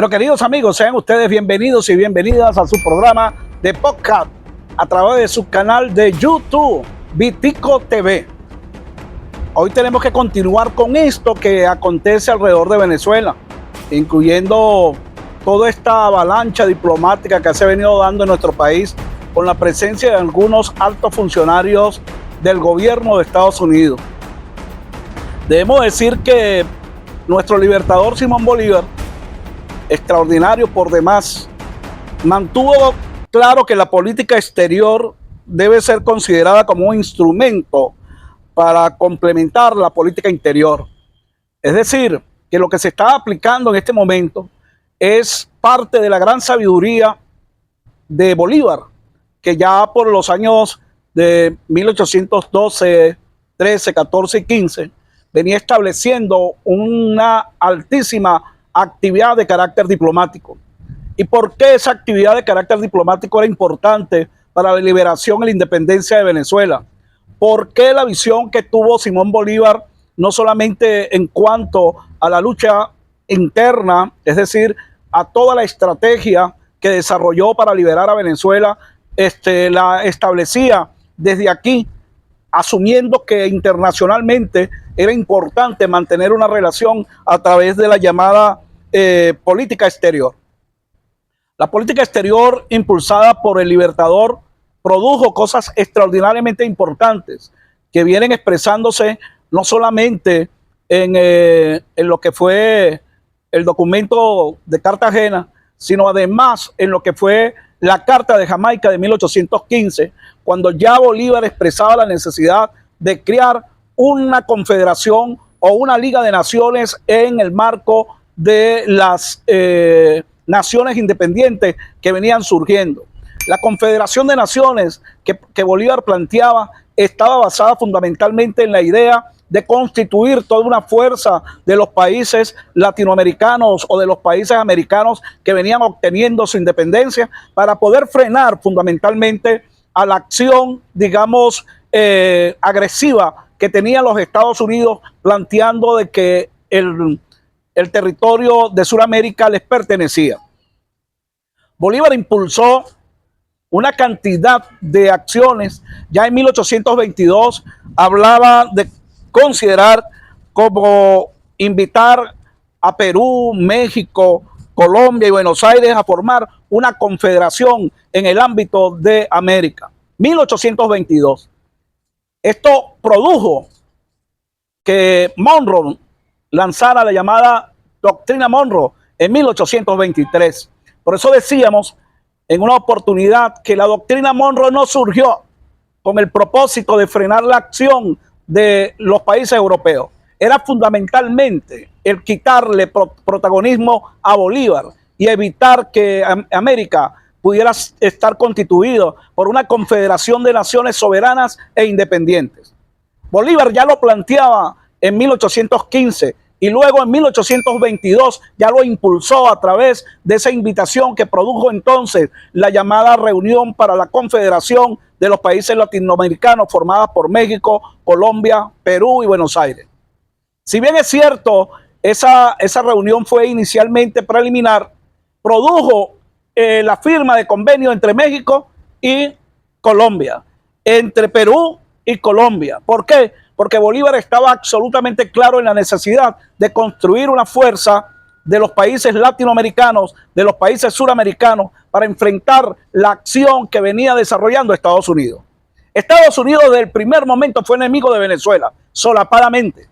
Pero queridos amigos, sean ustedes bienvenidos y bienvenidas a su programa de podcast a través de su canal de YouTube, Vitico TV. Hoy tenemos que continuar con esto que acontece alrededor de Venezuela, incluyendo toda esta avalancha diplomática que se ha venido dando en nuestro país con la presencia de algunos altos funcionarios del gobierno de Estados Unidos. Debemos decir que nuestro libertador Simón Bolívar, extraordinario por demás, mantuvo claro que la política exterior debe ser considerada como un instrumento para complementar la política interior. Es decir, que lo que se está aplicando en este momento es parte de la gran sabiduría de Bolívar, que ya por los años de 1812, 13, 14 y 15 venía estableciendo una altísima actividad de carácter diplomático. ¿Y por qué esa actividad de carácter diplomático era importante para la liberación y la independencia de Venezuela? ¿Por qué la visión que tuvo Simón Bolívar, no solamente en cuanto a la lucha interna, es decir, a toda la estrategia que desarrolló para liberar a Venezuela, la establecía desde aquí, asumiendo que internacionalmente era importante mantener una relación a través de la llamada política exterior? La política exterior impulsada por el Libertador produjo cosas extraordinariamente importantes que vienen expresándose no solamente en lo que fue el documento de Cartagena, sino además en lo que fue la Carta de Jamaica de 1815, cuando ya Bolívar expresaba la necesidad de crear una confederación o una liga de naciones en el marco de las naciones independientes que venían surgiendo. La Confederación de Naciones que Bolívar planteaba estaba basada fundamentalmente en la idea de constituir toda una fuerza de los países latinoamericanos o de los países americanos que venían obteniendo su independencia para poder frenar fundamentalmente a la acción, digamos, agresiva que tenían los Estados Unidos, planteando de que el territorio de Sudamérica les pertenecía. Bolívar impulsó una cantidad de acciones. Ya en 1822 hablaba de considerar como invitar a Perú, México, Colombia y Buenos Aires a formar una confederación en el ámbito de América. 1822. Esto produjo que Monroe lanzara la llamada Doctrina Monroe en 1823. Por eso decíamos en una oportunidad que la Doctrina Monroe no surgió con el propósito de frenar la acción de los países europeos. Era fundamentalmente el quitarle protagonismo a Bolívar y evitar que América pudiera estar constituido por una confederación de naciones soberanas e independientes. Bolívar ya lo planteaba en 1815 y luego en 1822 ya lo impulsó a través de esa invitación que produjo entonces la llamada Reunión para la Confederación de los Países Latinoamericanos, formada por México, Colombia, Perú y Buenos Aires. Si bien es cierto, esa reunión fue inicialmente preliminar, produjo la firma de convenio entre México y Colombia, entre Perú y Colombia. ¿Por qué? Porque Bolívar estaba absolutamente claro en la necesidad de construir una fuerza de los países latinoamericanos, de los países suramericanos, para enfrentar la acción que venía desarrollando Estados Unidos. Estados Unidos desde el primer momento fue enemigo de Venezuela, solapadamente.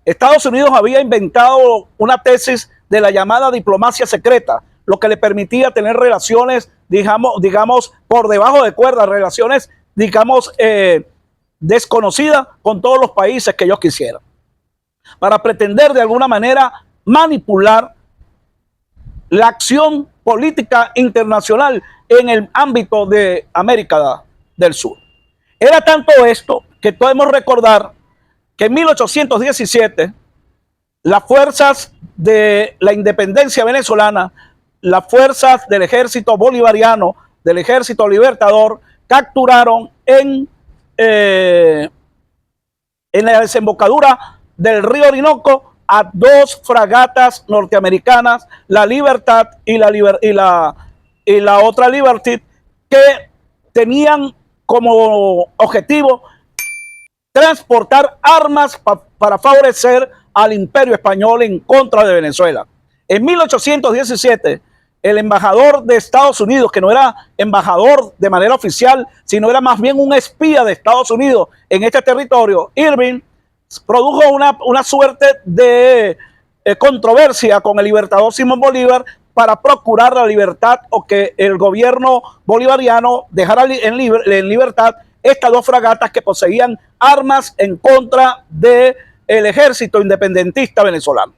Estados Unidos había inventado una tesis de la llamada diplomacia secreta, lo que le permitía tener relaciones, digamos por debajo de cuerda, relaciones, desconocidas con todos los países que ellos quisieran, para pretender de alguna manera manipular la acción política internacional en el ámbito de América del Sur. Era tanto esto que podemos recordar que en 1817 las fuerzas de la independencia venezolana, las fuerzas del ejército bolivariano, del ejército libertador, capturaron en la desembocadura del río Orinoco a dos fragatas norteamericanas, la Libertad y la otra Liberty, que tenían como objetivo transportar armas para favorecer al imperio español en contra de Venezuela. En 1817, el embajador de Estados Unidos, que no era embajador de manera oficial, sino era más bien un espía de Estados Unidos en este territorio, Irving, produjo una suerte de controversia con el libertador Simón Bolívar para procurar la libertad o que el gobierno bolivariano dejara en libertad estas dos fragatas que poseían armas en contra del ejército independentista venezolano.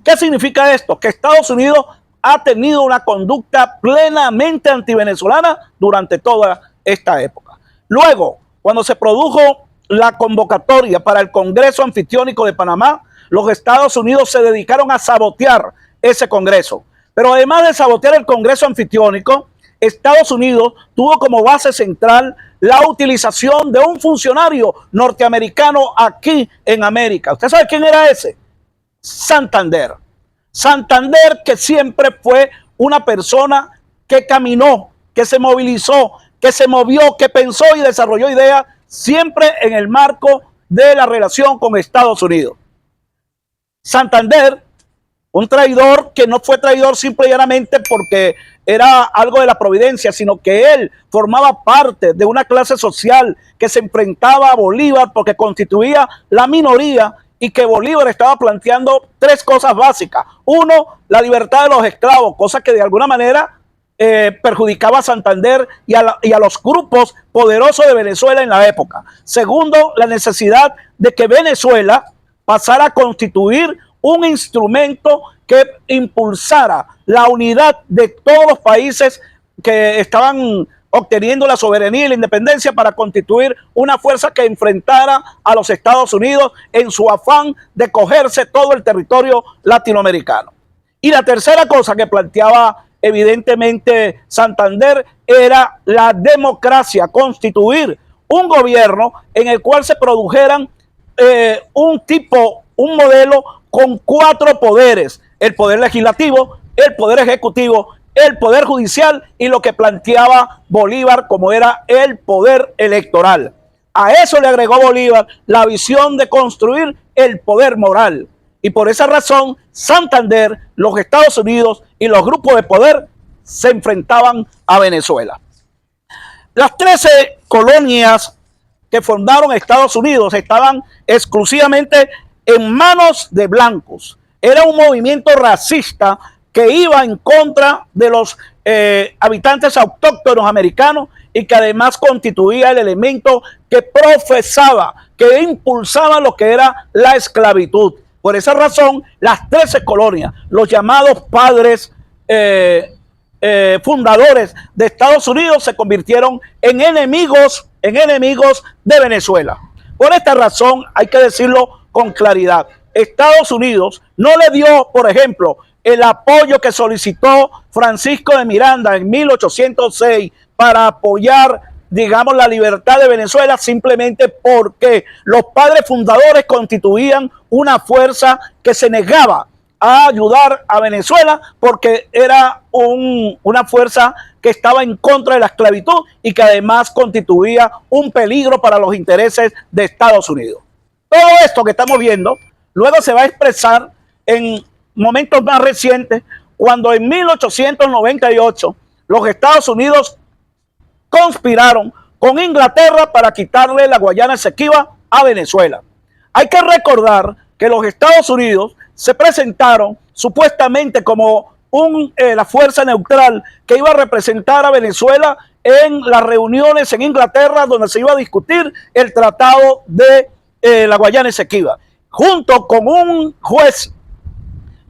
¿Qué significa esto? Que Estados Unidos ha tenido una conducta plenamente antivenezolana durante toda esta época. Luego, cuando se produjo la convocatoria para el Congreso Anfictiónico de Panamá, los Estados Unidos se dedicaron a sabotear ese Congreso. Pero además de sabotear el Congreso Anfictiónico, Estados Unidos tuvo como base central la utilización de un funcionario norteamericano aquí en América. ¿Usted sabe quién era ese? Santander. Santander, que siempre fue una persona que caminó, que se movilizó, que se movió, que pensó y desarrolló ideas siempre en el marco de la relación con Estados Unidos. Santander, un traidor que no fue traidor simple y llanamente porque era algo de la providencia, sino que él formaba parte de una clase social que se enfrentaba a Bolívar porque constituía la minoría y que Bolívar estaba planteando tres cosas básicas. Uno, la libertad de los esclavos, cosa que de alguna manera perjudicaba a Santander y a los grupos poderosos de Venezuela en la época. Segundo, la necesidad de que Venezuela pasara a constituir un instrumento que impulsara la unidad de todos los países que estaban obteniendo la soberanía y la independencia para constituir una fuerza que enfrentara a los Estados Unidos en su afán de cogerse todo el territorio latinoamericano. Y la tercera cosa que planteaba evidentemente Santander era la democracia, constituir un gobierno en el cual se produjeran un modelo con cuatro poderes: el poder legislativo, el poder ejecutivo, el poder judicial y lo que planteaba Bolívar como era el poder electoral. A eso le agregó Bolívar la visión de construir el poder moral. Y por esa razón, Santander, los Estados Unidos y los grupos de poder se enfrentaban a Venezuela. Las 13 colonias que fundaron Estados Unidos estaban exclusivamente en manos de blancos. Era un movimiento racista que iba en contra de los habitantes autóctonos americanos y que además constituía el elemento que profesaba, que impulsaba lo que era la esclavitud. Por esa razón, las 13 colonias, los llamados padres fundadores de Estados Unidos, se convirtieron en enemigos de Venezuela. Por esta razón, hay que decirlo con claridad, Estados Unidos no le dio, por ejemplo, el apoyo que solicitó Francisco de Miranda en 1806 para apoyar, digamos, la libertad de Venezuela, simplemente porque los padres fundadores constituían una fuerza que se negaba a ayudar a Venezuela porque era una fuerza que estaba en contra de la esclavitud y que además constituía un peligro para los intereses de Estados Unidos. Todo esto que estamos viendo luego se va a expresar en momentos más recientes, cuando en 1898 los Estados Unidos conspiraron con Inglaterra para quitarle la Guayana Esequiba a Venezuela. Hay que recordar que los Estados Unidos se presentaron supuestamente como la fuerza neutral que iba a representar a Venezuela en las reuniones en Inglaterra donde se iba a discutir el tratado de la Guayana Esequiba, junto con un juez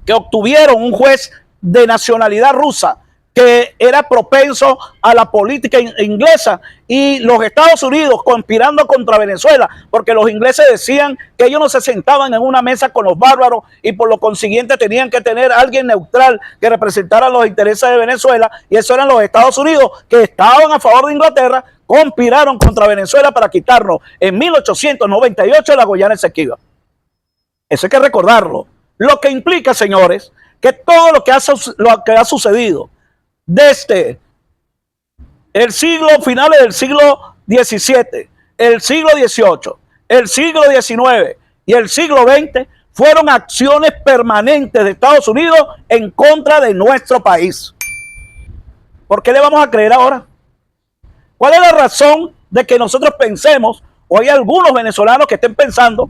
que obtuvieron, un juez de nacionalidad rusa que era propenso a la política inglesa, y los Estados Unidos conspirando contra Venezuela, porque los ingleses decían que ellos no se sentaban en una mesa con los bárbaros y por lo consiguiente tenían que tener a alguien neutral que representara los intereses de Venezuela, y eso eran los Estados Unidos, que estaban a favor de Inglaterra, conspiraron contra Venezuela para quitarnos en 1898 la Guayana Esequiba. Eso hay que recordarlo. Lo que implica, señores, que todo lo que ha sucedido desde el finales del siglo XVII, el siglo XVIII, el siglo XIX y el siglo XX fueron acciones permanentes de Estados Unidos en contra de nuestro país. ¿Por qué le vamos a creer ahora? ¿Cuál es la razón de que nosotros pensemos, o hay algunos venezolanos que estén pensando,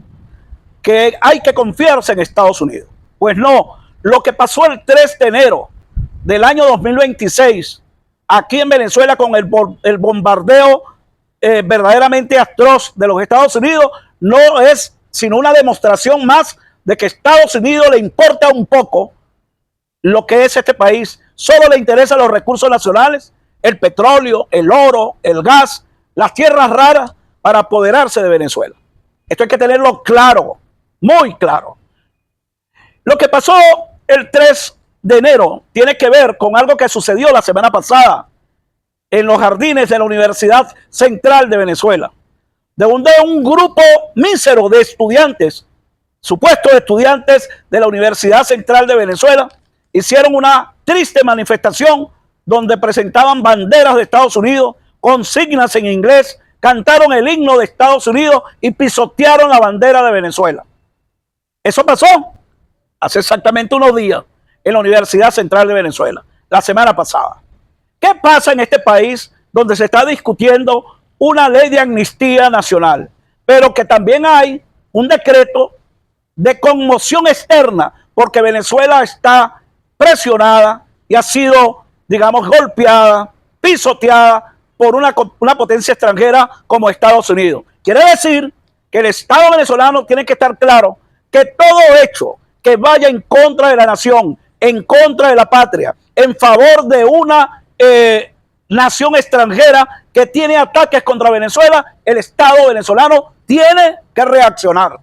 que hay que confiarse en Estados Unidos? Pues no, lo que pasó el 3 de enero del año 2026 aquí en Venezuela con el bombardeo verdaderamente atroz de los Estados Unidos no es sino una demostración más de que a Estados Unidos le importa un poco lo que es este país. Solo le interesan los recursos nacionales, el petróleo, el oro, el gas, las tierras raras para apoderarse de Venezuela. Esto hay que tenerlo claro, muy claro. Lo que pasó el 3 de enero tiene que ver con algo que sucedió la semana pasada en los jardines de la Universidad Central de Venezuela, donde un grupo mísero de estudiantes, supuestos estudiantes de la Universidad Central de Venezuela, hicieron una triste manifestación donde presentaban banderas de Estados Unidos, consignas en inglés, cantaron el himno de Estados Unidos y pisotearon la bandera de Venezuela. Eso pasó hace exactamente unos días en la Universidad Central de Venezuela, la semana pasada. ¿Qué pasa en este país donde se está discutiendo una ley de amnistía nacional, pero que también hay un decreto de conmoción externa porque Venezuela está presionada y ha sido, digamos, golpeada, pisoteada por una potencia extranjera como Estados Unidos? Quiere decir que el Estado venezolano tiene que estar claro que todo hecho que vaya en contra de la nación, en contra de la patria, en favor de una nación extranjera que tiene ataques contra Venezuela, el Estado venezolano tiene que reaccionar.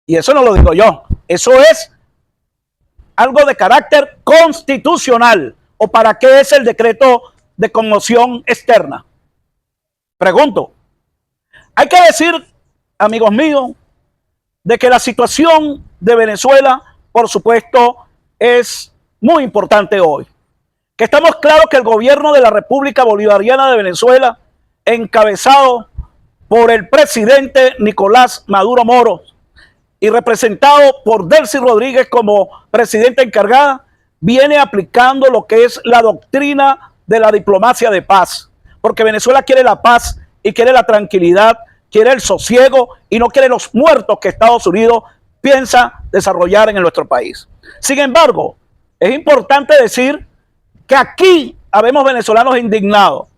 Y eso no lo digo yo, eso es algo de carácter constitucional. ¿O para qué es el decreto de conmoción externa? Pregunto. Hay que decir, amigos míos, de que la situación de Venezuela, por supuesto, es muy importante hoy. Que estamos claros que el gobierno de la República Bolivariana de Venezuela, encabezado por el presidente Nicolás Maduro Moro y representado por Delcy Rodríguez como presidenta encargada, viene aplicando lo que es la doctrina de la diplomacia de paz. Porque Venezuela quiere la paz y quiere la tranquilidad, quiere el sosiego y no quiere los muertos que Estados Unidos piensa desarrollar en nuestro país. Sin embargo, es importante decir que aquí habemos venezolanos indignados,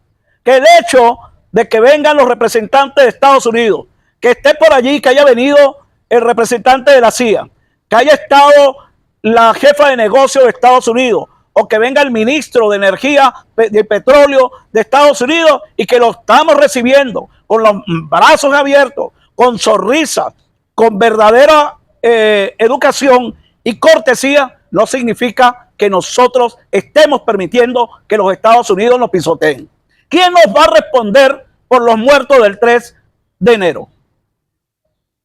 que el hecho de que vengan los representantes de Estados Unidos, que esté por allí, que haya venido el representante de la CIA, que haya estado la jefa de negocio de Estados Unidos, o que venga el ministro de Energía de Petróleo de Estados Unidos y que lo estamos recibiendo con los brazos abiertos, con sonrisas, con verdadera educación y cortesía, no significa que nosotros estemos permitiendo que los Estados Unidos nos pisoteen. ¿Quién nos va a responder por los muertos del 3 de enero?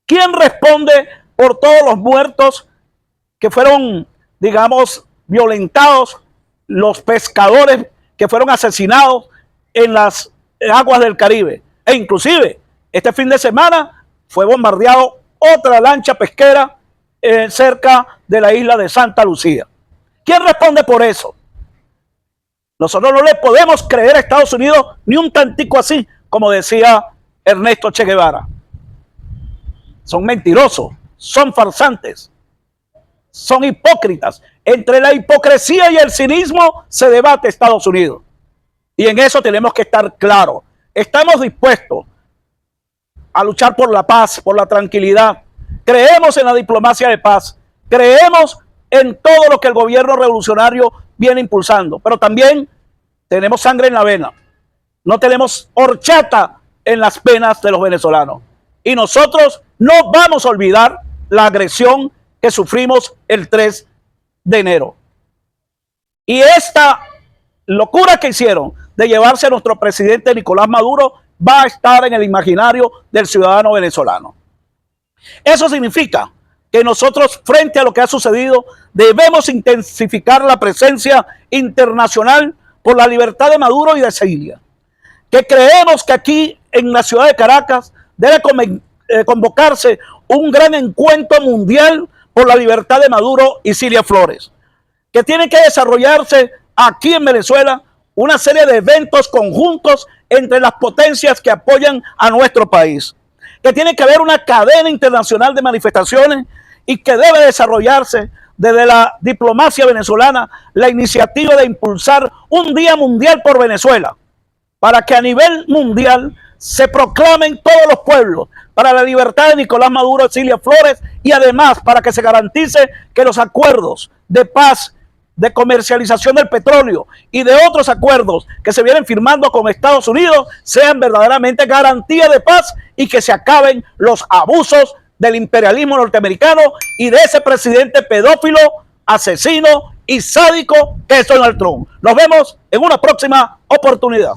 ¿Quién responde por todos los muertos que fueron, digamos, violentados, los pescadores que fueron asesinados en las aguas del Caribe? E inclusive, este fin de semana fue bombardeado otra lancha pesquera cerca de la isla de Santa Lucía. ¿Quién responde por eso? Nosotros no le podemos creer a Estados Unidos ni un tantico así, como decía Ernesto Che Guevara. Son mentirosos, son farsantes, son hipócritas. Entre la hipocresía y el cinismo se debate Estados Unidos. Y en eso tenemos que estar claros. Estamos dispuestos a luchar por la paz, por la tranquilidad. Creemos en la diplomacia de paz. Creemos en todo lo que el gobierno revolucionario viene impulsando. Pero también tenemos sangre en la vena. No tenemos horchata en las venas de los venezolanos. Y nosotros no vamos a olvidar la agresión que sufrimos el 3 de enero. Y esta locura que hicieron de llevarse a nuestro presidente Nicolás Maduro va a estar en el imaginario del ciudadano venezolano. Eso significa que nosotros, frente a lo que ha sucedido, debemos intensificar la presencia internacional por la libertad de Maduro y de Siria. Que creemos que aquí en la ciudad de Caracas debe convocarse un gran encuentro mundial por la libertad de Maduro y Cilia Flores. Que tiene que desarrollarse aquí en Venezuela una serie de eventos conjuntos entre las potencias que apoyan a nuestro país. Que tiene que haber una cadena internacional de manifestaciones y que debe desarrollarse desde la diplomacia venezolana la iniciativa de impulsar un Día Mundial por Venezuela, para que a nivel mundial se proclamen todos los pueblos para la libertad de Nicolás Maduro y Cilia Flores, y además para que se garantice que los acuerdos de paz, de comercialización del petróleo y de otros acuerdos que se vienen firmando con Estados Unidos sean verdaderamente garantía de paz y que se acaben los abusos del imperialismo norteamericano y de ese presidente pedófilo, asesino y sádico que es Donald Trump. Nos vemos en una próxima oportunidad.